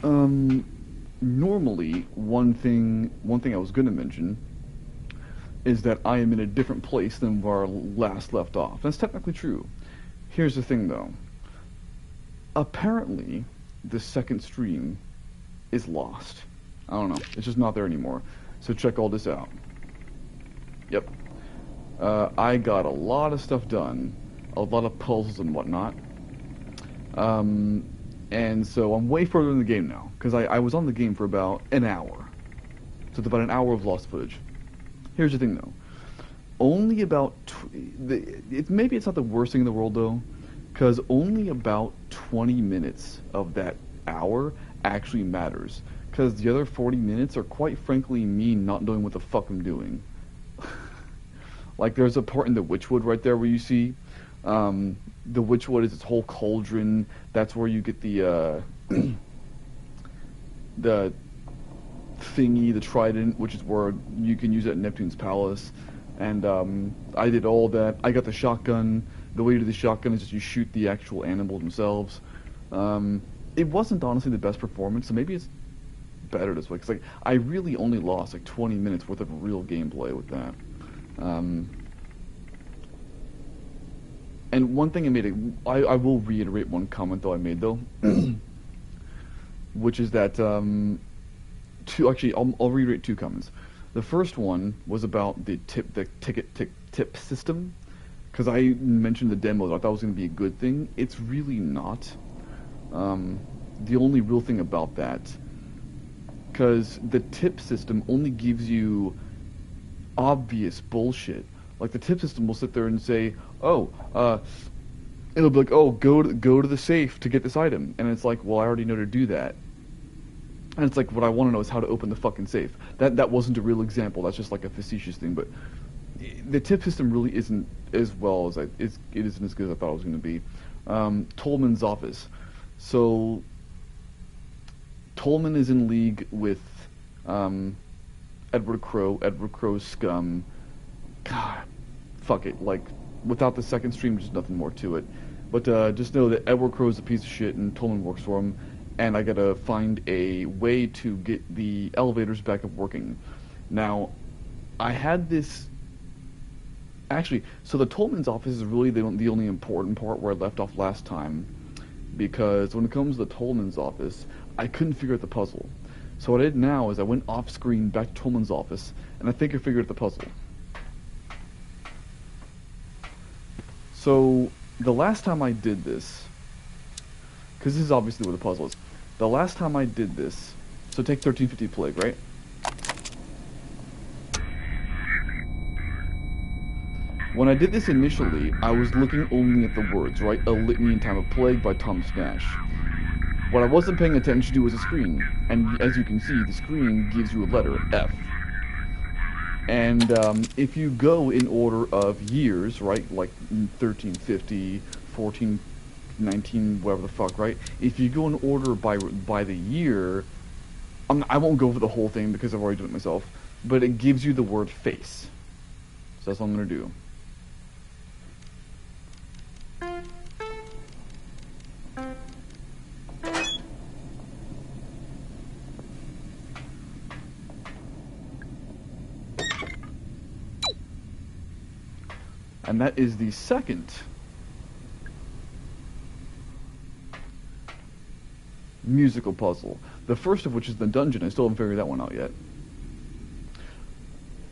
Um, Normally, one thing I was gonna mention is that I am in a different place than where I last left off. That's technically true. Here's the thing, though. Apparently, the second stream is lost. I don't know. It's just not there anymore. So check all this out. Yep. I got a lot of stuff done, a lot of puzzles and whatnot. Um, and so I'm way further in the game now, because I was on the game for about an hour. So it's about an hour of lost footage. Here's the thing, though. Only about maybe it's not the worst thing in the world though, because only about 20 minutes of that hour actually matters. Because the other 40 minutes are quite frankly me not knowing what the fuck I'm doing. Like there's a part in the Witchwood right there where you see the Witchwood is its whole cauldron. That's where you get the the thingy, the trident, which is where you can use it at Neptune's palace. And I did all that. I got the shotgun. The way you do the shotgun is just you shoot the actual animals themselves. It wasn't honestly the best performance, so maybe it's better this way. Because like I really only lost like 20 minutes worth of real gameplay with that. And one thing I will reiterate one comment though I made though, which is that I'll reiterate two comments. The first one was about the tip system, because I mentioned the demo that I thought was going to be a good thing. It's really not. The only real thing about that, because the tip system only gives you obvious bullshit. Like the tip system will sit there and say, "Oh, it'll be like, oh, go to the safe to get this item," and it's like, well, I already know to do that. And it's like, what I want to know is how to open the fucking safe. That wasn't a real example. That's just like a facetious thing. But the tip system really isn't as well as it isn't as good as I thought it was going to be. Tolman's office. So Tolman is in league with Edward Crow. Edward Crow's scum. God, fuck it. Like without the second stream, there's nothing more to it. But just know that Edward Crow is a piece of shit, and Tolman works for him. And I gotta find a way to get the elevators back up working. Now, I had this... Actually, so the Tolman's office is really the only important part where I left off last time. Because when it comes to the Tolman's office, I couldn't figure out the puzzle. So what I did now is I went off-screen back to Tolman's office, and I think I figured out the puzzle. So, the last time I did this... Because this is obviously where the puzzle is. The last time I did this, so take 1350 Plague, right? When I did this initially, I was looking only at the words, right? A Litany in Time of Plague by Thomas Nash. What I wasn't paying attention to was the screen, and as you can see, the screen gives you a letter, F. And if you go in order of years, right, like 1350, 1419, whatever the fuck, right? If you go in order by the year, I won't go over the whole thing because I've already done it myself, but it gives you the word face. So that's what I'm gonna do. And that is the second musical puzzle. The first of which is the dungeon. I still haven't figured that one out yet.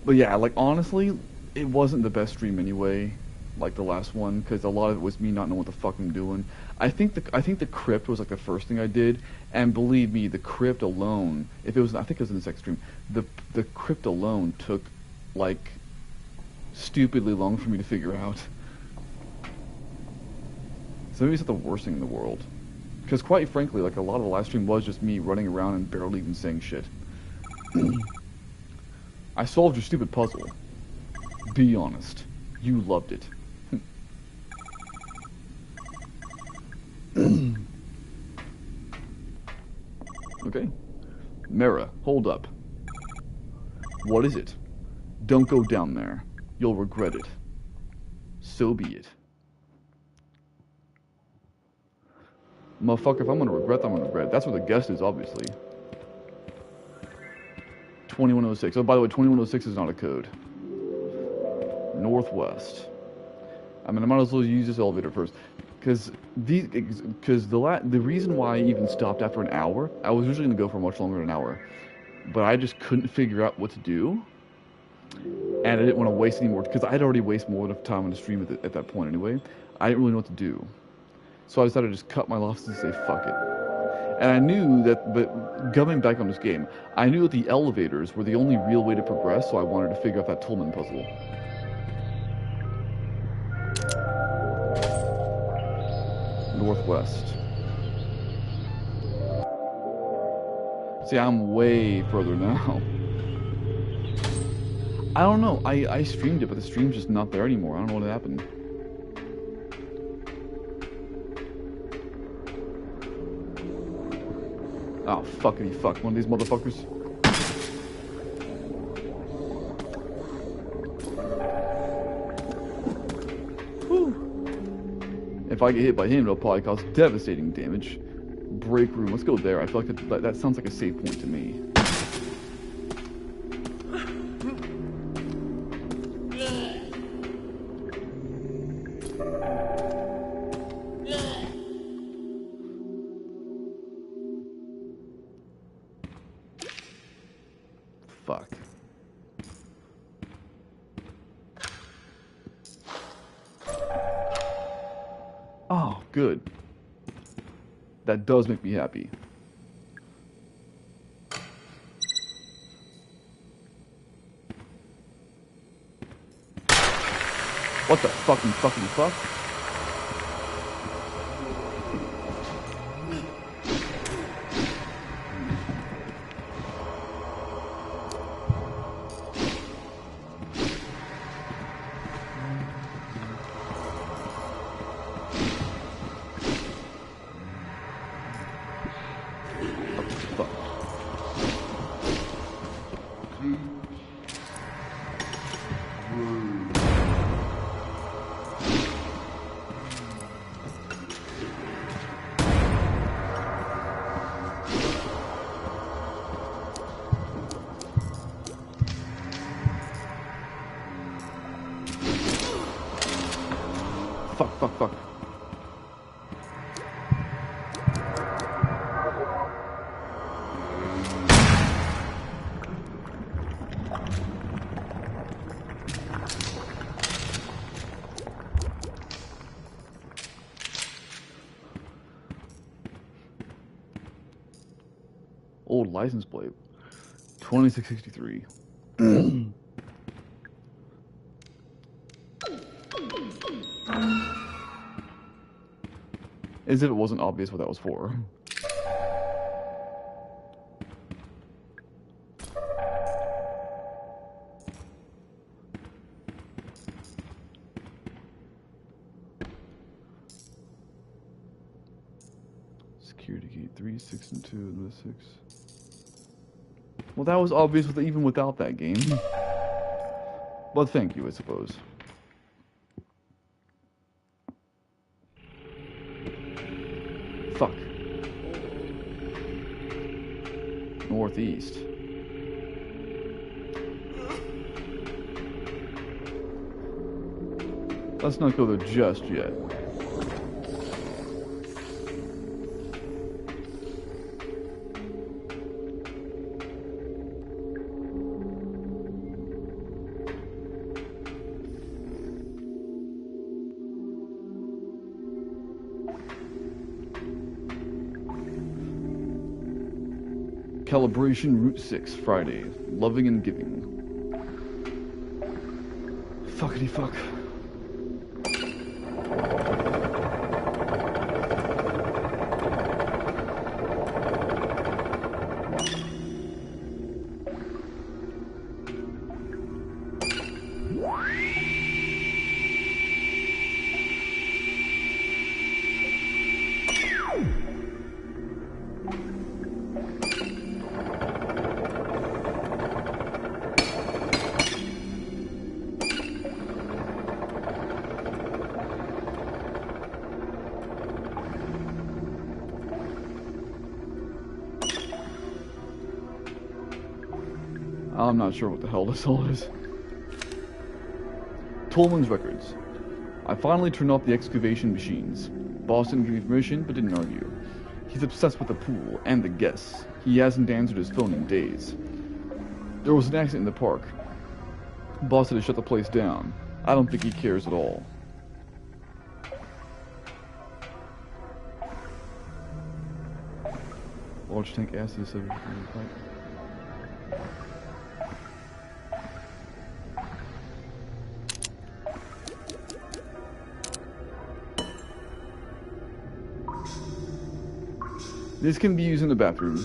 But yeah, like honestly, it wasn't the best stream anyway, like the last one, because a lot of it was me not knowing what the fuck I'm doing. I think the crypt was like the first thing I did, and believe me, the crypt alone, if it was, I think it was in the second stream, the crypt alone took like stupidly long for me to figure out. So maybe it's not the worst thing in the world. Because quite frankly, like a lot of the last stream was just me running around and barely even saying shit. I solved your stupid puzzle. Be honest. You loved it. Okay. Mara, hold up. What is it? Don't go down there. You'll regret it. So be it. Motherfucker, if I'm gonna regret, I'm gonna regret. That's where the guest is, obviously. 2106. Oh, by the way, 2106 is not a code. Northwest. I mean, I might as well use this elevator first. Because the reason why I even stopped after an hour, I was usually going to go for much longer than an hour. But I just couldn't figure out what to do. And I didn't want to waste any more, because I'd already wasted more of time on the stream at that point anyway. I didn't really know what to do. So I decided to just cut my losses and say, fuck it. And I knew that, but coming back on this game, I knew that the elevators were the only real way to progress, so I wanted to figure out that Tolman puzzle. Northwest. See, I'm way further now. I don't know. I streamed it, but the stream's just not there anymore. I don't know what happened. Oh, fuckity fuck. One of these motherfuckers. Whew. If I get hit by him, it'll probably cause devastating damage. Break room. Let's go there. I feel like that sounds like a safe point to me. Fuck. Oh, good. That does make me happy. What the fucking fuck? Fuck. Old license plate. 2663. As if it wasn't obvious what that was for. Security gate 3, 6, and 2, and the 6. Well, that was obvious even without that game. But thank you, I suppose. Fuck. Northeast. Let's not go there just yet. Calibration Route 6, Friday. Loving and giving. Fuckity fuck. I'm not sure what the hell this all is. Tolman's records. I finally turned off the excavation machines. Boss didn't give me permission, but didn't argue. He's obsessed with the pool and the guests. He hasn't answered his phone in days. There was an accident in the park. Boss had to shut the place down. I don't think he cares at all. Large tank acid is This can be used in the bathroom.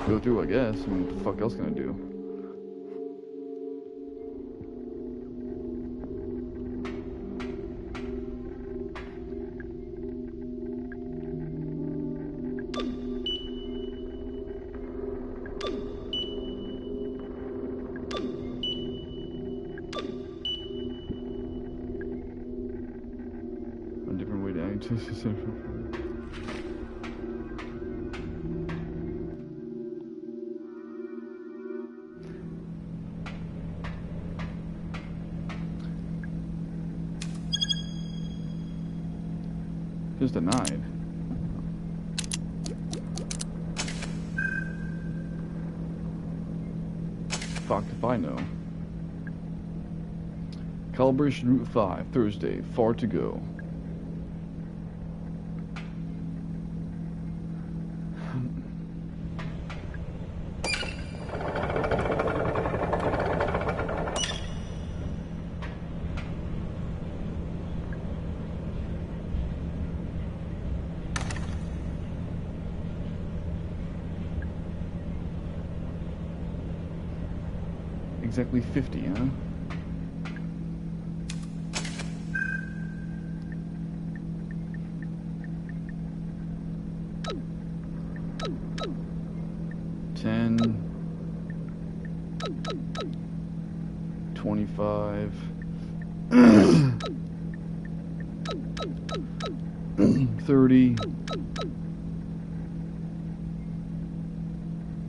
Go through, I guess. I mean, what the fuck else can I do? A different way to access it. Just denied. Fuck if I know. Calibration Route 5, Thursday. Far to go. Exactly 50, huh? $10, $25, $30,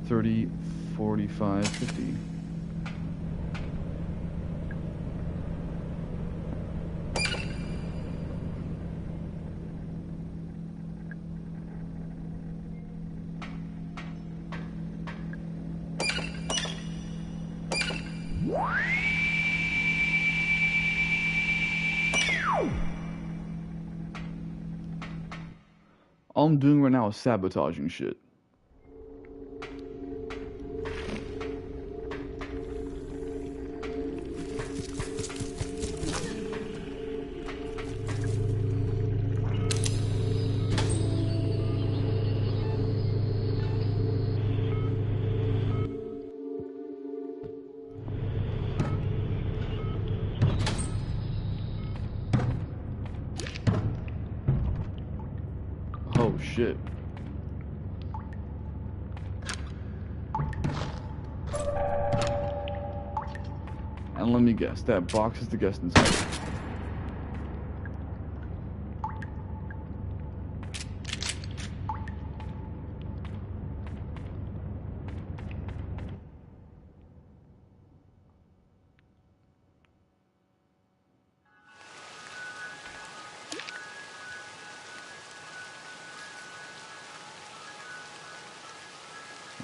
$30, $45, $50. All I'm doing right now is sabotaging shit. Oh shit. And let me guess, that box is the guest inside.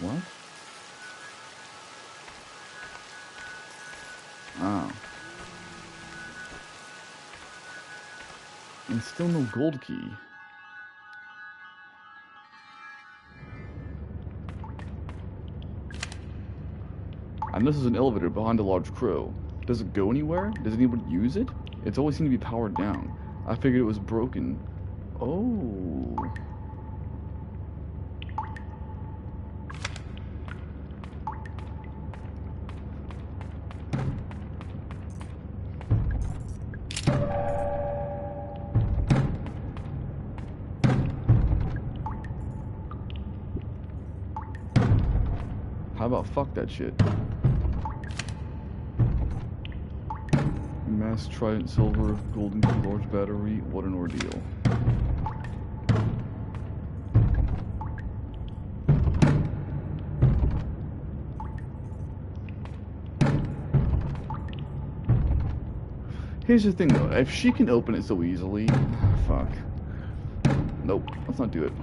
What? Oh. And still no gold key. And this is an elevator behind a large crow. Does it go anywhere? Does anyone use it? It's always seemed to be powered down. I figured it was broken. Oh. about fuck that shit? Mass Trident Silver, Golden Key, Large Battery, what an ordeal. Here's the thing though, if she can open it so easily, fuck. Nope, let's not do it.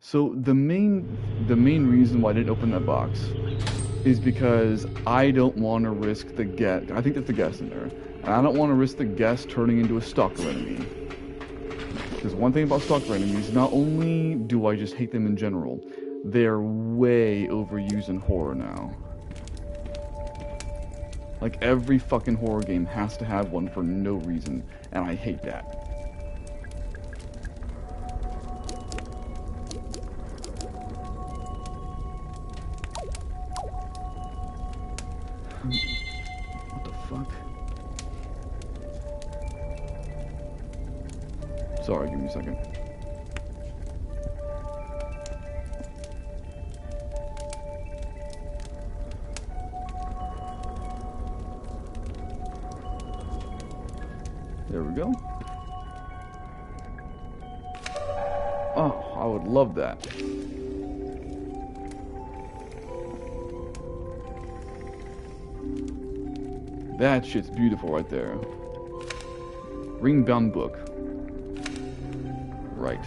So the main reason why I didn't open that box is because I don't want to risk the guest. I think that's the guest in there. And I don't want to risk the guest turning into a stalker enemy. Because one thing about stalker enemies, not only do I just hate them in general, they're way overused in horror now. Like every fucking horror game has to have one for no reason, and I hate that. What the fuck? Sorry, give me a second. There we go. Oh, I would love that. That shit's beautiful right there. Ring-bound book. Right.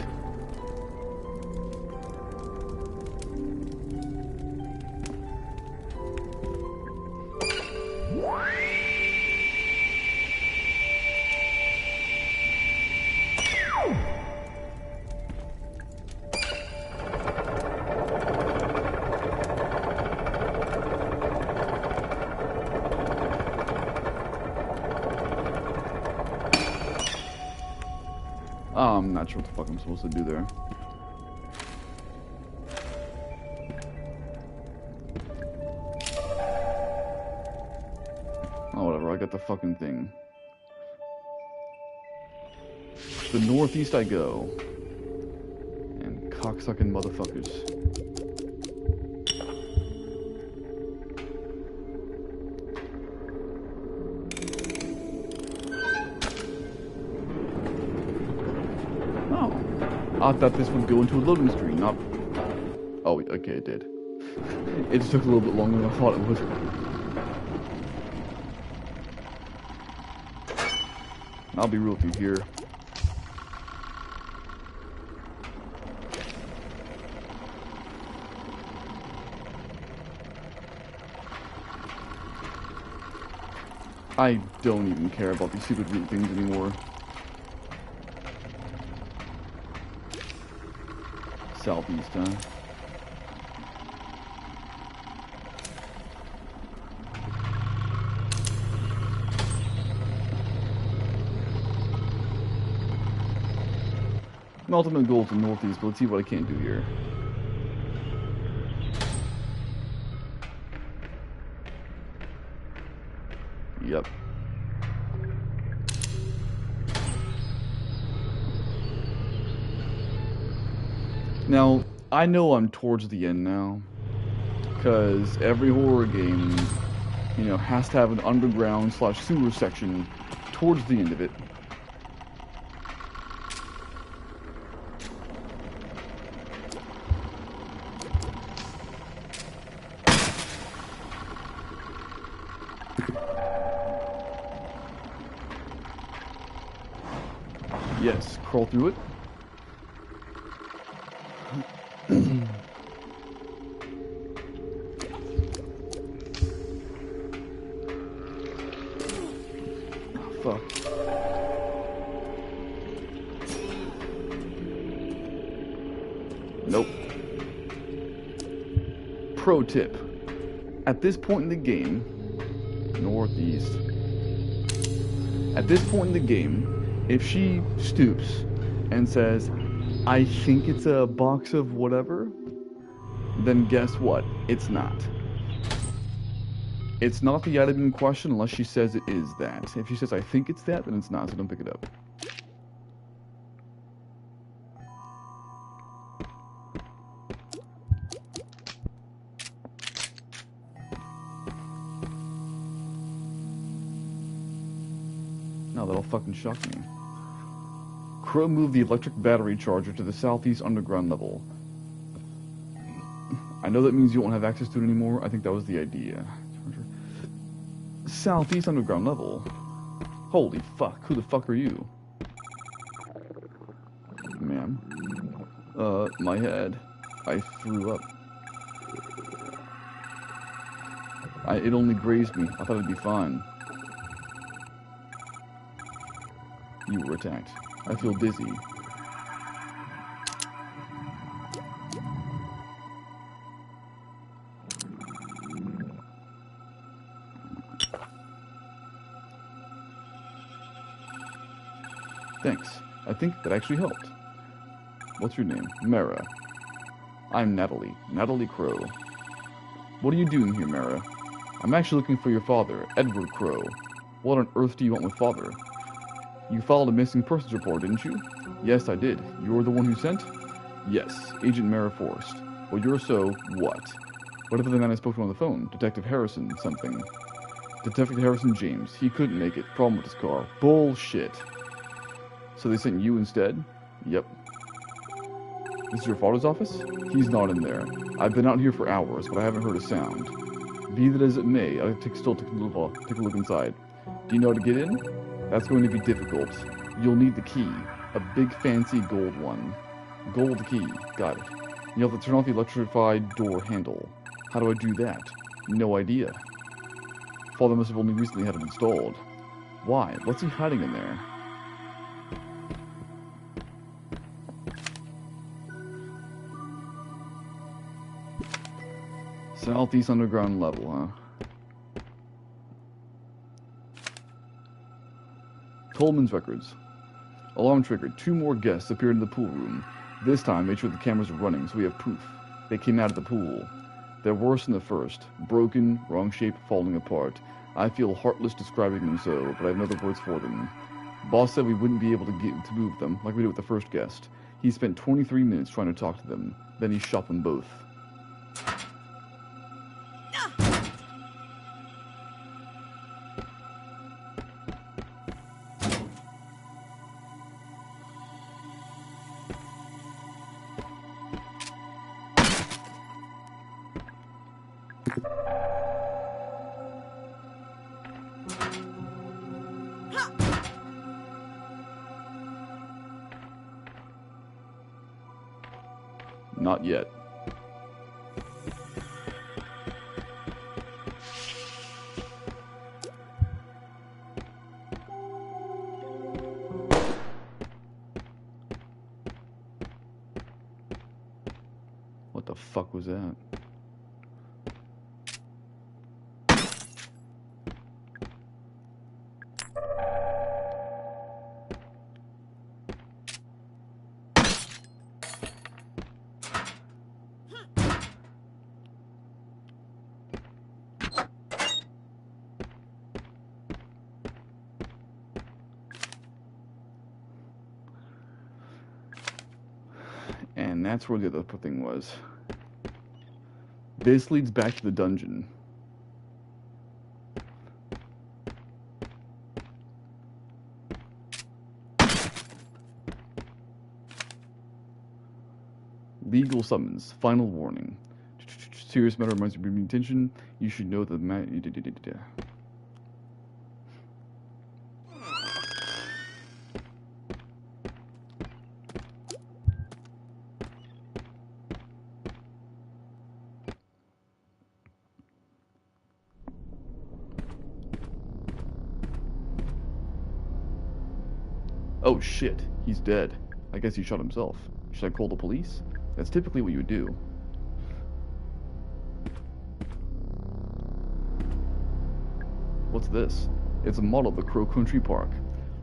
I'm not sure what the fuck I'm supposed to do there. Oh, whatever, I got the fucking thing. The northeast I go. And cocksucking motherfuckers. I thought this would go into a loading screen, not... Oh, okay, it did. It just took a little bit longer than I thought it would. I'll be real with you here. I don't even care about these stupid root things anymore. Southeast, huh? My ultimate goal is the northeast, but let's see what I can't do here. Yep. Now, I know I'm towards the end now, because every horror game, you know, has to have an underground/sewer section towards the end of it. Yes, crawl through it. Fuck. Nope. Pro tip. At this point in the game, northeast. At this point in the game, if she stoops and says, I think it's a box of whatever, then guess what? It's not. It's not the item in question unless she says it is that. If she says, I think it's that, then it's not, so don't pick it up. No, that'll fucking shock me. Crow moved the electric battery charger to the southeast underground level. I know that means you won't have access to it anymore. I think that was the idea. Southeast underground level? Holy fuck, who the fuck are you? Ma'am. My head. I threw up. It only grazed me. I thought it'd be fine. You were attacked. I feel dizzy. Thanks. I think that actually helped. What's your name? Mara. I'm Natalie. Natalie Crow. What are you doing here, Mara? I'm actually looking for your father, Edward Crow. What on earth do you want with father? You filed a missing persons report, didn't you? Yes, I did. You're the one who sent? Yes, Agent Mara Forrest. Well, you're so... what? What if the man I spoke to on the phone? Detective Harrison something. Detective Harrison James. He couldn't make it. Problem with his car. Bullshit. So they sent you instead? Yep. This is your father's office? He's not in there. I've been out here for hours, but I haven't heard a sound. Be that as it may, I'll still take a look inside. Do you know how to get in? That's going to be difficult. You'll need the key. A big fancy gold one. Gold key. Got it. You'll have to turn off the electrified door handle. How do I do that? No idea. Father must have only recently had it installed. Why? What's he hiding in there? Southeast underground level, huh? Coleman's records. Alarm triggered. 2 more guests appeared in the pool room. This time, made sure the cameras are running, so we have proof. They came out of the pool. They're worse than the first. Broken, wrong shape, falling apart. I feel heartless describing them so, but I have no other words for them. Boss said we wouldn't be able to move them, like we did with the first guest. He spent 23 minutes trying to talk to them. Then he shot them both. Not yet. What the fuck was that? And that's where the other thing was. This leads back to the dungeon. Legal summons. Final warning. Serious matter reminds you of bringing attention. You should know that the Oh shit, he's dead. I guess he shot himself. Should I call the police? That's typically what you would do. What's this? It's a model of the Crow Country Park.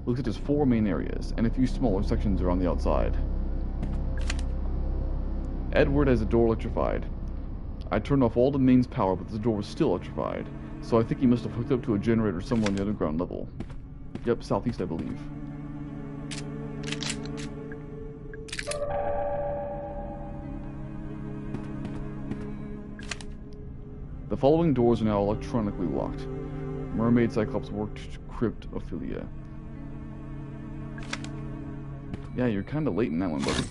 Looks like there's 4 main areas, and a few smaller sections are on the outside. Edward has a door electrified. I turned off all the mains power, but the door was still electrified. So I think he must have hooked up to a generator somewhere on the underground level. Yep, southeast, I believe. The following doors are now electronically locked. Mermaid, Cyclops, Worked, Crypt, Ophelia. Yeah, you're kinda late in that one, buddy.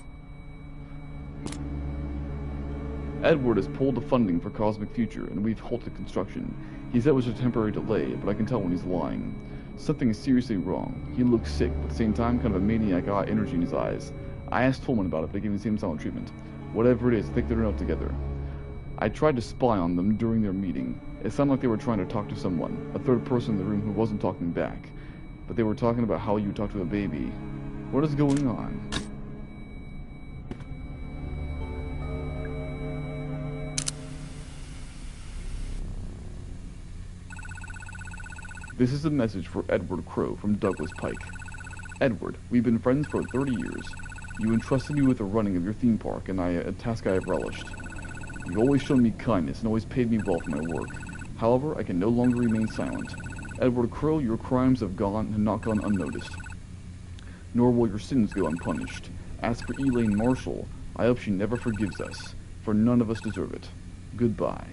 Edward has pulled the funding for Cosmic Future, and we've halted construction. He said it was a temporary delay, but I can tell when he's lying. Something is seriously wrong. He looks sick, but at the same time, kind of a maniac energy in his eyes. I asked Tolman about it, but they gave me the same silent treatment. Whatever it is, I think they're not together. I tried to spy on them during their meeting. It sounded like they were trying to talk to someone, a third person in the room who wasn't talking back. But they were talking about how you talk to a baby. What is going on? This is a message for Edward Crow from Douglas Pike. Edward, we've been friends for 30 years. You entrusted me with the running of your theme park, and a task I have relished. You've always shown me kindness and always paid me well for my work. However, I can no longer remain silent. Edward Crow, your crimes have not gone unnoticed. Nor will your sins go unpunished. As for Elaine Marshall, I hope she never forgives us, for none of us deserve it. Goodbye.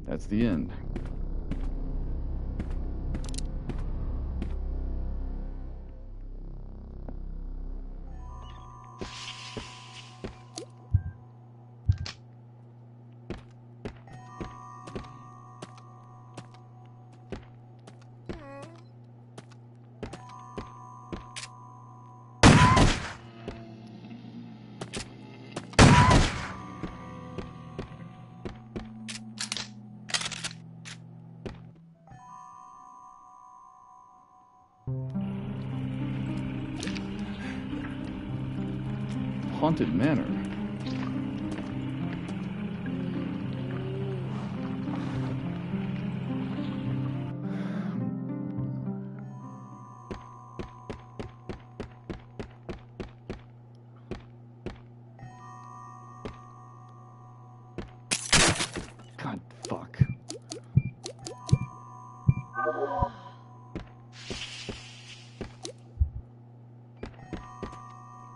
That's the end. Haunted Manor. God, fuck.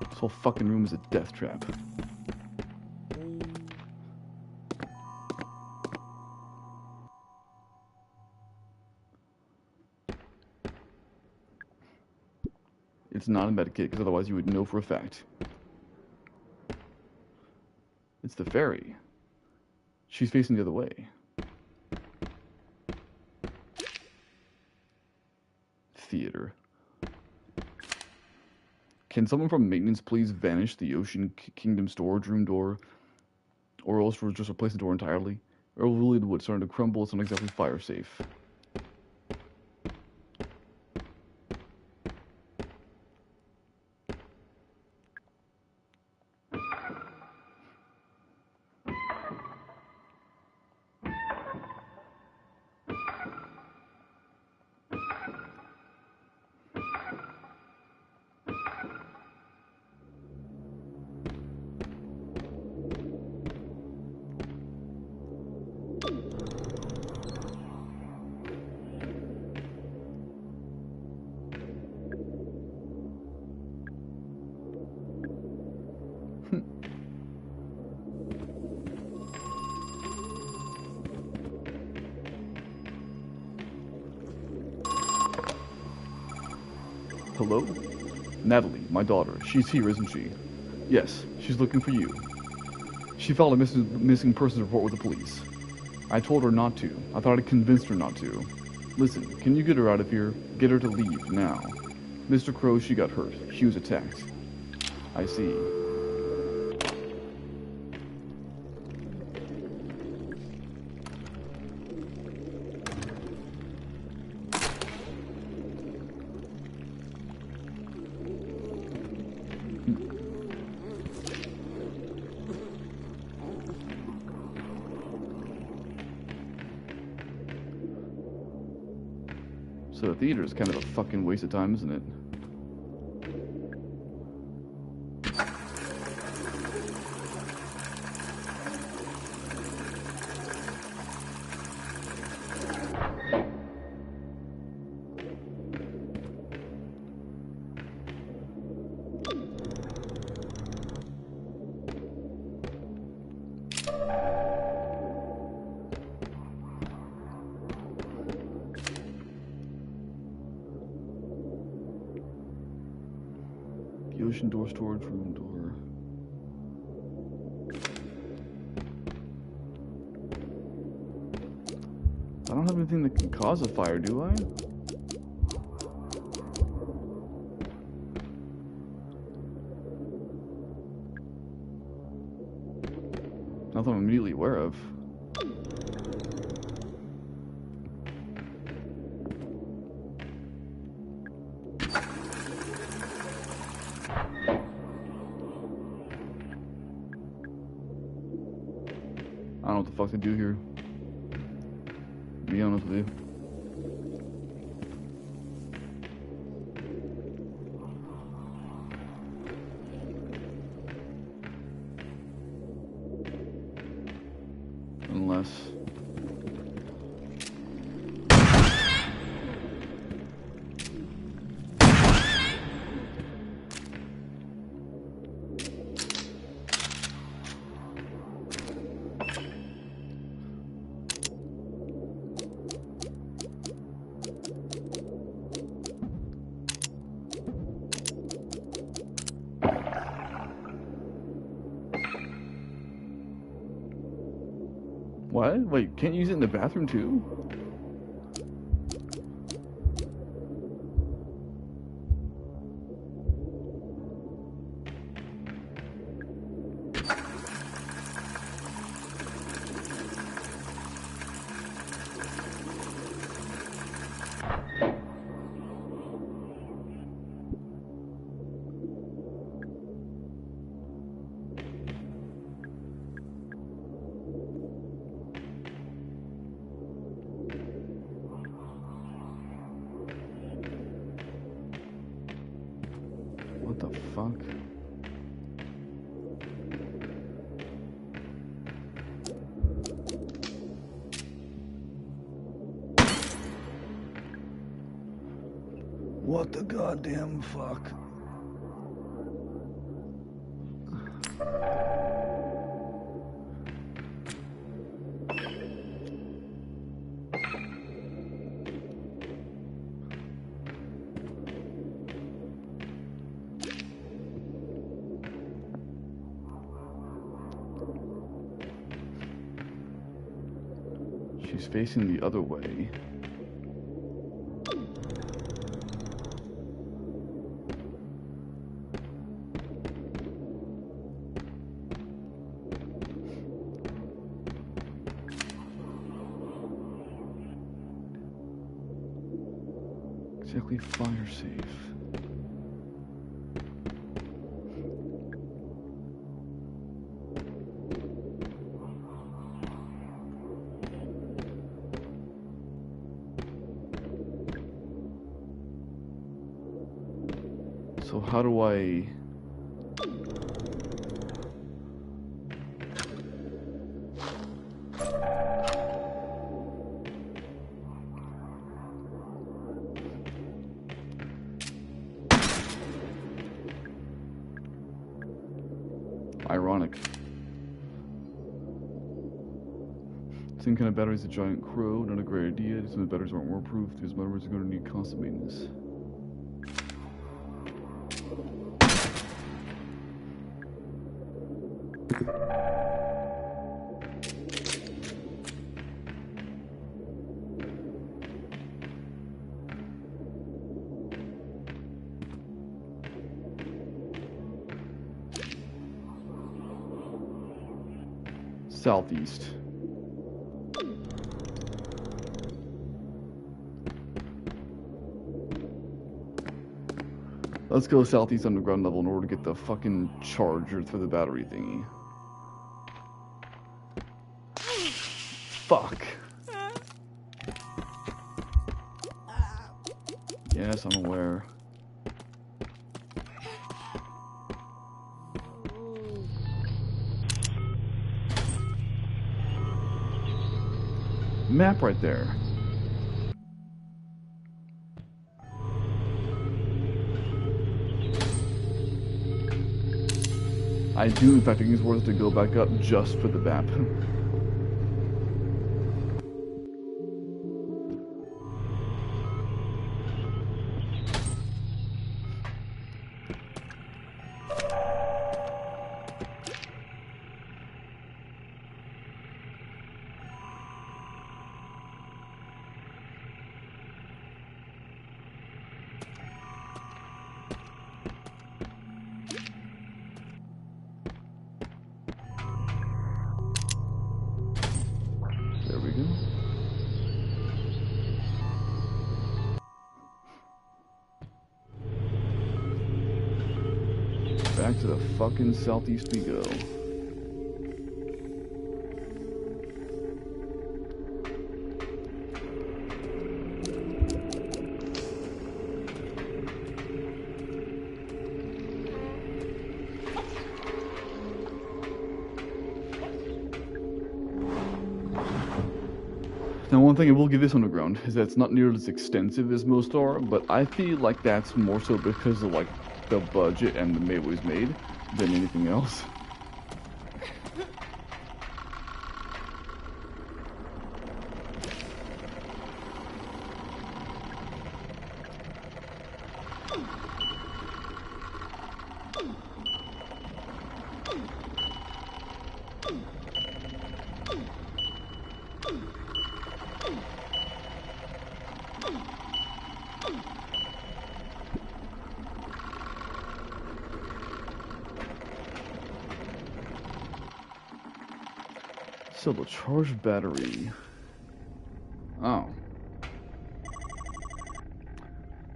This whole fucking room is a death trap. It's not a medikit, because otherwise you would know for a fact. It's the fairy. She's facing the other way. Theater. Can someone from maintenance please vanish the Ocean Kingdom storage room door? Or else just replace the door entirely? Or really the wood starting to crumble, it's not exactly fire safe. Hello? Natalie, my daughter. She's here, isn't she? Yes, she's looking for you. She filed a missing persons report with the police. I told her not to. I thought I convinced her not to. Listen, can you get her out of here? Get her to leave, now. Mr. Crow, she got hurt. She was attacked. I see. So the theater is kind of a fucking waste of time, isn't it? Partition door, storage room door. I don't have anything that can cause a fire, do I? Nothing I'm immediately aware of. I don't know what the fuck to do here. To be honest with you. Unless... What? Wait, can't you use it in the bathroom too? What the fuck? What the goddamn fuck? She's facing the other way. Exactly fire safe. So how do I... Ironic. Same kind of battery as a giant crow, not a great idea. Some of the batteries aren't waterproof. These batteries are going to need constant maintenance. Southeast. Let's go southeast underground level in order to get the fucking charger for the battery thingy. Fuck. Yes, I'm aware. Map right there. I do, in fact, think it's worth it to go back up just for the map. to the fucking southeast we go. Now, one thing I will give this underground is that it's not nearly as extensive as most are, but I feel like that's more so because of like the budget and the way it was made than anything else. So the charged battery. Oh.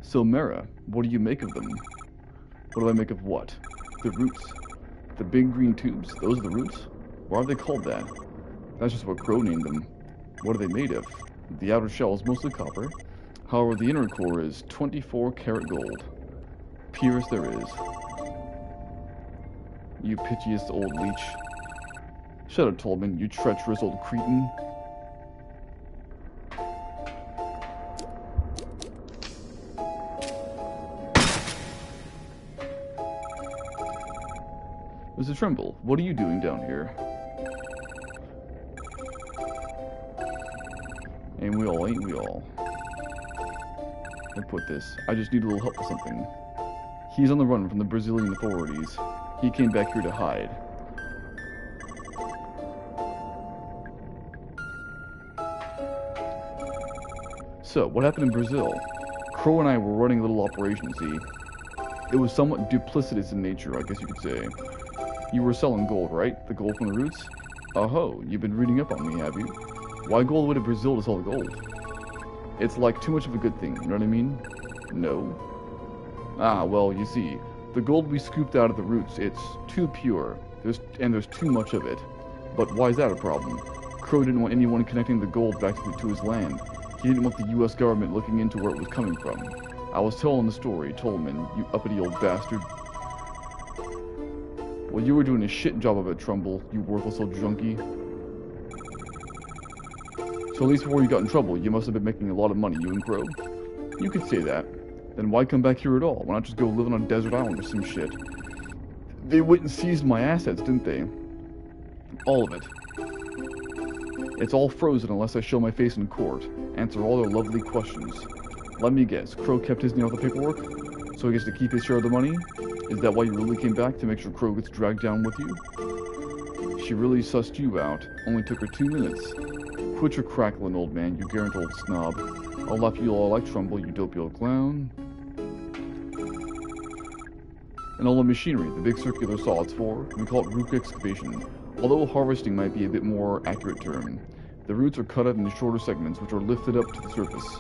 So Mara, what do you make of them? What do I make of what? The roots. The big green tubes, those are the roots? Why are they called that? That's just what Crow named them. What are they made of? The outer shell is mostly copper. However, the inner core is 24 karat gold. Purest there is. You piteous old leech. Shut up, Tolman, you treacherous old cretin. Mr. Tremble, what are you doing down here? Ain't we all, ain't we all? I put this. I just need a little help with something. He's on the run from the Brazilian authorities. He came back here to hide. So, what happened in Brazil? Crow and I were running a little operation, see? It was somewhat duplicitous in nature, I guess you could say. You were selling gold, right? The gold from the roots? Oh-ho, you've been reading up on me, have you? Why go all the way to Brazil to sell the gold? It's like too much of a good thing, you know what I mean? No. Ah, well, you see, the gold we scooped out of the roots, it's too pure. There's too much of it. But why is that a problem? Crow didn't want anyone connecting the gold back to his land. He didn't want the US government looking into where it was coming from. I was telling the story, Tolman, you uppity old bastard. Well, you were doing a shit job of it, Trumbull, you worthless old junkie. So at least before you got in trouble, you must have been making a lot of money, you and Crow. You could say that. Then why come back here at all? Why not just go live on a desert island or some shit? They went and seized my assets, didn't they? All of it. It's all frozen unless I show my face in court, answer all their lovely questions. Let me guess, Crow kept his name off the paperwork? So he gets to keep his share of the money? Is that why you really came back, to make sure Crow gets dragged down with you? She really sussed you out. Only took her 2 minutes. Quit your crackling, old man, you garrant old snob. I'll laugh you all like Trumbull, you dopey old clown. And all the machinery, the big circular saw it's for, we call it root excavation. Although harvesting might be a bit more accurate term. The roots are cut up into shorter segments, which are lifted up to the surface.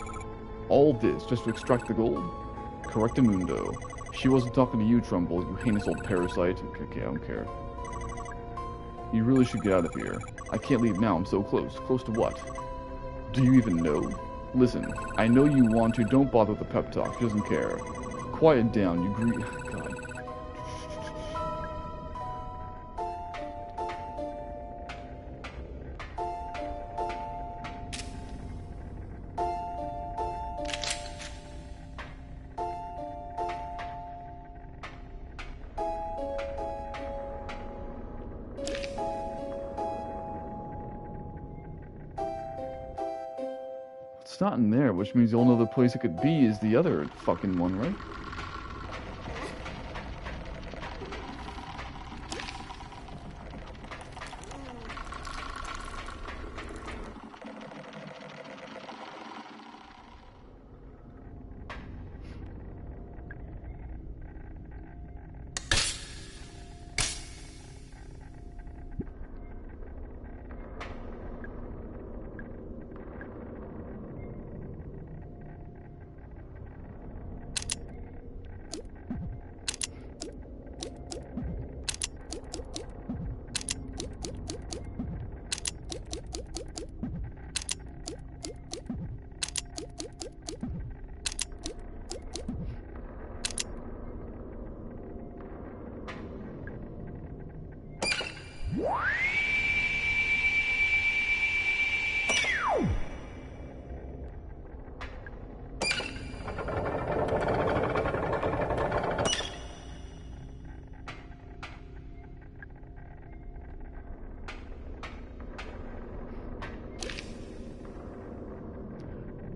All this just to extract the gold? Correctamundo. She wasn't talking to you, Trumbull, you heinous old parasite. Okay, I don't care. You really should get out of here. I can't leave now, I'm so close. Close to what? Do you even know? Listen, I know you want to, don't bother with the pep talk, she doesn't care. Quiet down, you God. It's not in there, which means the only other place it could be is the other fucking one, right?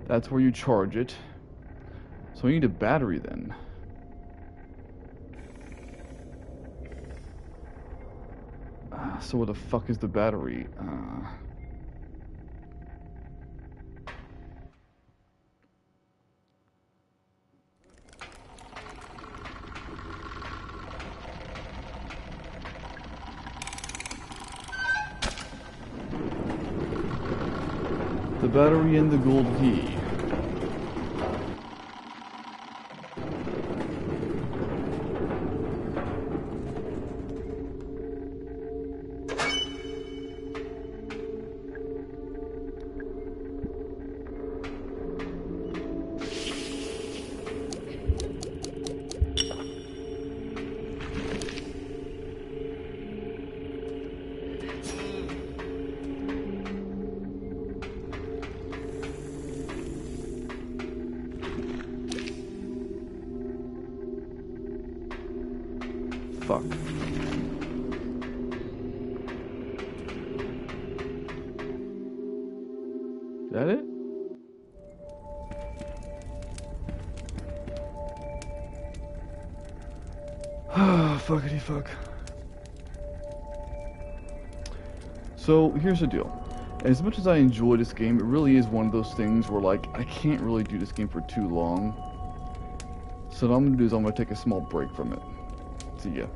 That's where you charge it. So you need a battery then. So what the fuck is the battery? The battery and the gold key. Fuck. Is that it? Fuckity fuck. So here's the deal. As much as I enjoy this game, it really is one of those things where, like, I can't really do this game for too long. So what I'm gonna do is I'm gonna take a small break from it. See ya.